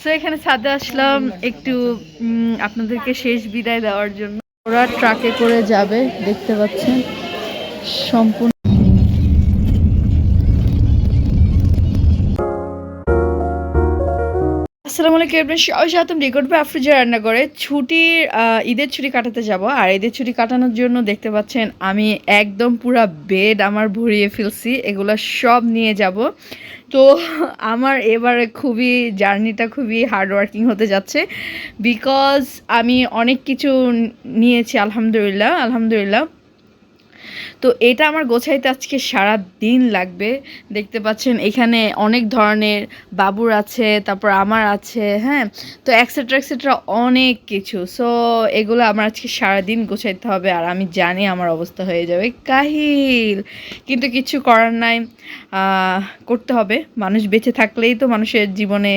So এখানে ছাদে আসলাম একটু আপনাদেরকে শেষ বিদায় দেওয়ার জন্য। ওরা ট্রাকে করে যাবে, দেখতে পাচ্ছেন সম্পূর্ণ। আসসালামু আলাইকুম এভরিওয়ান, স্বাগতম রেকর্ড বাই আফরোজা রান্নাঘরে। ঈদের ছুটি কাটাতে যাব, আর ঈদের ছুটি কাটানোর জন্য দেখতে পাচ্ছেন আমি একদম পুরা বেড আমার ভরিয়ে ফেলছি, এগুলো সব নিয়ে যাব। তো আমার এবারে জার্নিটা খুবই হার্ড ওয়ার্কিং হতে যাচ্ছে, বিকজ আমি অনেক কিছু নিয়েছি। আলহামদুলিল্লাহ। তো এটা আমার গোছাইতে আজকে সারা দিন লাগবে। দেখতে পাচ্ছেন এখানে অনেক ধরনের বাবুর আছে, তারপর আমার আছে, হ্যাঁ, তো এক্সেট্রা অনেক কিছু। সো এগুলো আমার আজকে সারা দিন গোছাইতে হবে, আর আমি জানি আমার অবস্থা হয়ে যাবে কাহিল, কিন্তু কিছু করার নাই, করতে হবে। মানুষ বেঁচে থাকলেই তো মানুষের জীবনে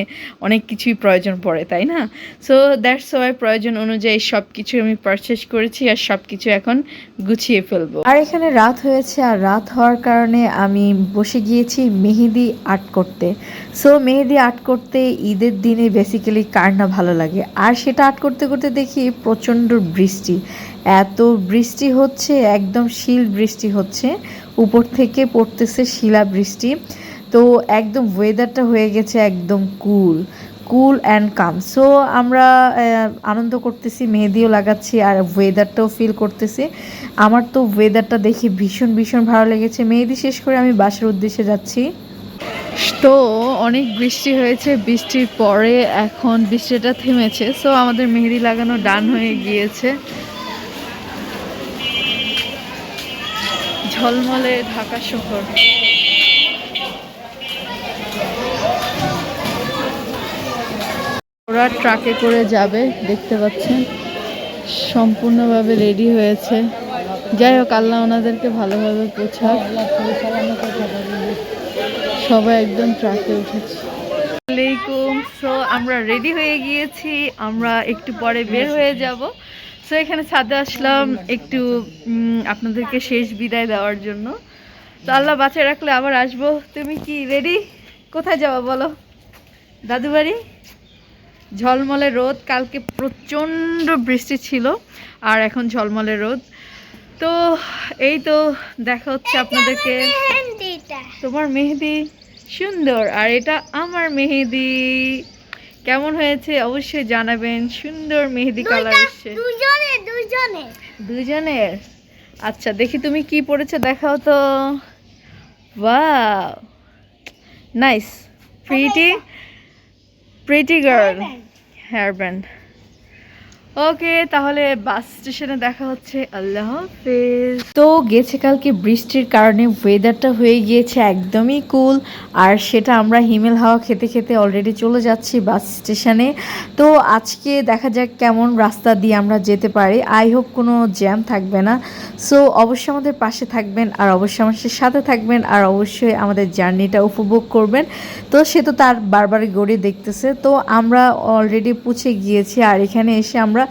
অনেক কিছুই প্রয়োজন পড়ে, তাই না? সো দ্যাটস ওয়াই প্রয়োজন অনুযায়ী সব কিছু আমি পারচেস করেছি, আর সব কিছু এখন গুছিয়ে ফেলবো। আর এখানে রাত হয়েছে, আর রাত হওয়ার কারণে আমি বসে গিয়েছি মেহেদি আর্ট করতে। সো মেহেদি আর্ট করতে ঈদের দিনে বেসিক্যালি কার না ভালো লাগে। আর সেটা আর্ট করতে করতে দেখি প্রচণ্ড বৃষ্টি, এত বৃষ্টি হচ্ছে, একদম শিল বৃষ্টি হচ্ছে, উপর থেকে পড়তেছে শিলা বৃষ্টি। তো একদম ওয়েদারটা হয়ে গেছে একদম কুল অ্যান্ড কাম। সো আমরা আনন্দ করতেছি, মেহেদিও লাগাচ্ছি, আর ওয়েদারটাও ফিল করতেছি। আমার তো ওয়েদারটা দেখে ভীষণ ভালো লেগেছে। মেহেদি শেষ করে আমি বাসার উদ্দেশ্যে যাচ্ছি। তো অনেক বৃষ্টি হয়েছে, বৃষ্টির পরে এখন বৃষ্টিটা থেমেছে। সো আমাদের মেহেদি লাগানো ডান হয়ে গিয়েছে। ঝলমলে ঢাকা শহর। ওরা ট্রাকে করে যাবে, দেখতে পাচ্ছেন সম্পূর্ণভাবে রেডি হয়েছে। যাই হোক, আল্লাহ ওনাদেরকে ভালোভাবে পৌঁছাক। সবাই একদম ট্রাকে উঠেছে। আসসালামাইকুম। সো আমরা রেডি হয়ে গিয়েছি, আমরা একটু পরে বের হয়ে যাব। সো এখানে ছাদে আসলাম একটু আপনাদেরকে শেষ বিদায় দেওয়ার জন্য। তো আল্লাহ বাঁচায় রাখলে আবার আসবো। তুমি কি রেডি? কোথায় যাবো বলো? দাদু বাড়ি। ঝলমলে রোদ, কালকে প্রচণ্ড বৃষ্টি ছিল, আর এখন ঝলমলে রোদ। তো এই তো দেখা হচ্ছে আপনাদেরকে। তোমার মেহেদি সুন্দর, আর এটা আমার মেহেদি। কেমন হয়েছে অবশ্যই জানাবেন। সুন্দর মেহেদি কালার এসছে দুজনের। আচ্ছা দেখি তুমি কি পরেছো, দেখাও তো। Wow, nice, pretty girl. Hair band. Okay, তাহলে বাস স্টেশনে দেখা হচ্ছে। আল্লাহ হাফেজ। তো গেছে কালকে বৃষ্টির কারণে ওয়েদারটা হয়ে গিয়েছে একদমই কুল, আর সেটা আমরা হিমেল হাওয়া খেতে খেতে অলরেডি চলে যাচ্ছি বাস স্টেশনে। তো আজকে দেখা যাক কেমন রাস্তা দিয়ে আমরা যেতে পারি। আই হোপ কোনো জ্যাম থাকবে না। সো অবশ্যই আমাদের পাশে থাকবেন, আর অবশ্যই আমাদের সাথে থাকবেন, আর অবশ্যই আমাদের জার্নিটা উপভোগ করবেন। তো সে তো তার বারবারই গড়িয়ে দেখতেছে। তো আমরা অলরেডি পৌঁছে গিয়েছি, আর এখানে এসে আমরা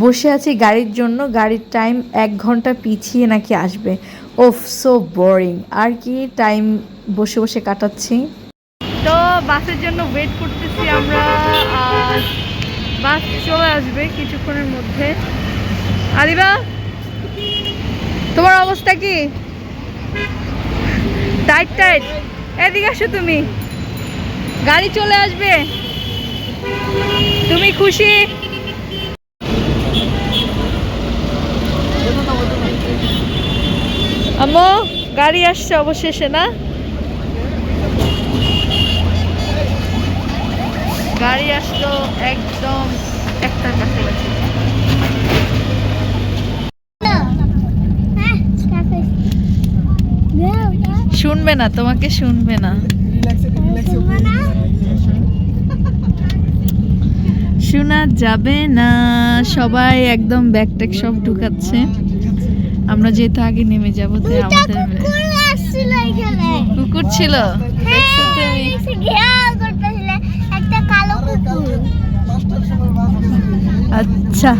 বসে আছি গাড়ির জন্য। গাড়ির টাইম 1 ঘন্টা পিছিয়ে নাকি আসবে। ওফ, সো বোরিং। আর কি টাইম বসে বসে কাটাচ্ছি। তো বাসের জন্য ওয়েট করতেছি আমরা, আর বাস চলে আসবে কিছুক্ষণের মধ্যে। আদিবা, তোমার অবস্থা কি? টাইট। এদিকে আসো তুমি, গাড়ি চলে আসবে। তুমি খুশি? আম্মু, গাড়ি আসছে অবশেষে, না? গাড়ি আসলো একদম একটার কাছাকাছি। শুনবে না, তোমাকে শুনবে না, শোনা যাবে না। সবাই একদম ব্যাগ ট্যাগ সব ঢুকাচ্ছে। আমরা যেহেতু আগে নেমে যাবো, তাই আমাদের কুকুর ছিল। আচ্ছা,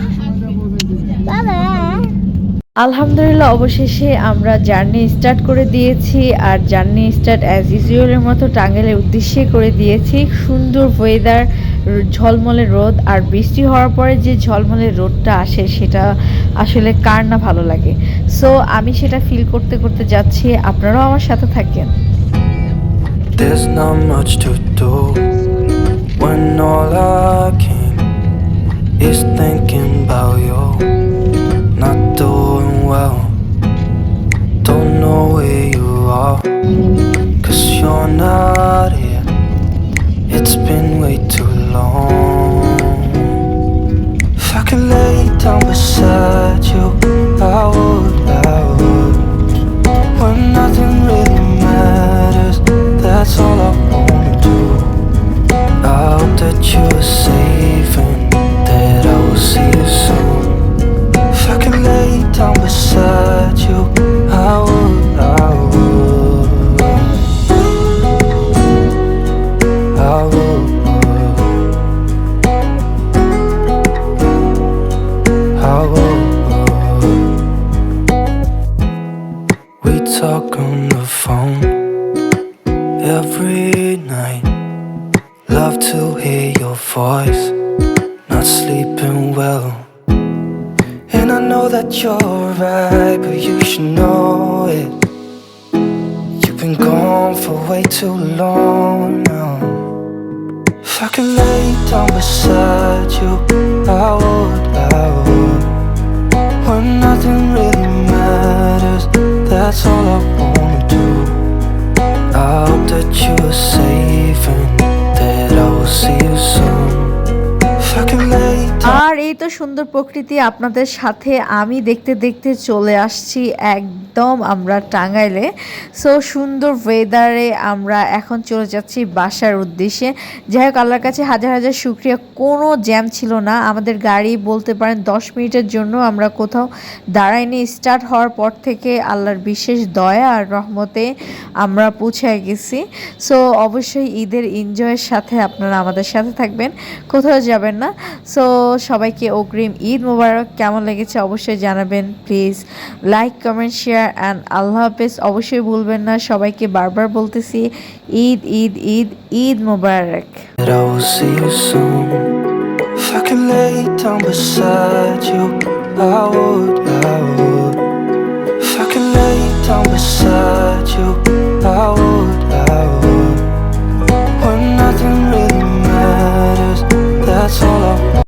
আলহামদুলিল্লাহ অবশেষে আমরা জার্নি স্টার্ট করে দিয়েছি আর জার্নি স্টার্ট অ্যাজ ইউজুয়ালের মতো টাঙ্গাইলের উদ্দেশ্যে করে দিয়েছি। সুন্দর ওয়েদার, ঝলমলে রোদ, আর বৃষ্টি হওয়ার পরে যে ঝলমলে রোদটা আসে সেটা আসলে কার না ভালো লাগে। সো আমি সেটা ফিল করতে করতে যাচ্ছি, আপনারাও আমার সাথে থাকেন। There's not much to do when all I can is thinking about you. Not doing well, don't know where you are, 'cause you're not here. It's been way too long. If I could lay down beside you, I would. When nothing really matters, that's all I wanna do. I hope that you are safe and that I will see you soon. If I could lay down beside you, I would. I would. I would. We talk on the phone every night. Love to hear your voice. Not sleeping well, and I know that you're right, but you should know it. You've been gone for way too long now. If I could lay down beside you, I would. When nothing really matters, that's all I wanna do. I hope that you are safe and that I will see you soon. If I can lay down. আর এই তো সুন্দর প্রকৃতি আপনাদের সাথে আমি দেখতে দেখতে চলে আসছি একদম আমরা টাঙ্গাইলে। সো সুন্দর ওয়েদারে আমরা এখন চলে যাচ্ছি বাসার উদ্দেশ্যে। যাই হোক, আল্লাহর কাছে হাজার হাজার শুকরিয়া, কোনো জ্যাম ছিল না। আমাদের গাড়ি বলতে পারেন 10 মিনিটের জন্য আমরা কোথাও দাঁড়াইনি। স্টার্ট হওয়ার পর থেকে আল্লাহর বিশেষ দয়া আর রহমতে আমরা পৌঁছায় গেছি। সো অবশ্যই ঈদের এনজয়ের সাথে আপনারা আমাদের সাথে থাকবেন, কোথাও যাবেন না। সো সবাইকে অগ্রিম ঈদ মোবারক। কেমন লেগেছে অবশ্যই জানাবেন please. Like, comment, share and আল্লাহ হাফেজ। অবশ্যই ভুলবেন না, সবাইকে বারবার বলতেছি ঈদ ঈদ ঈদ ঈদ মোবারক। That I will see you soon. If I could lay down beside you, I would. If I could lay down beside you, I would. When nothing really matters, that's all I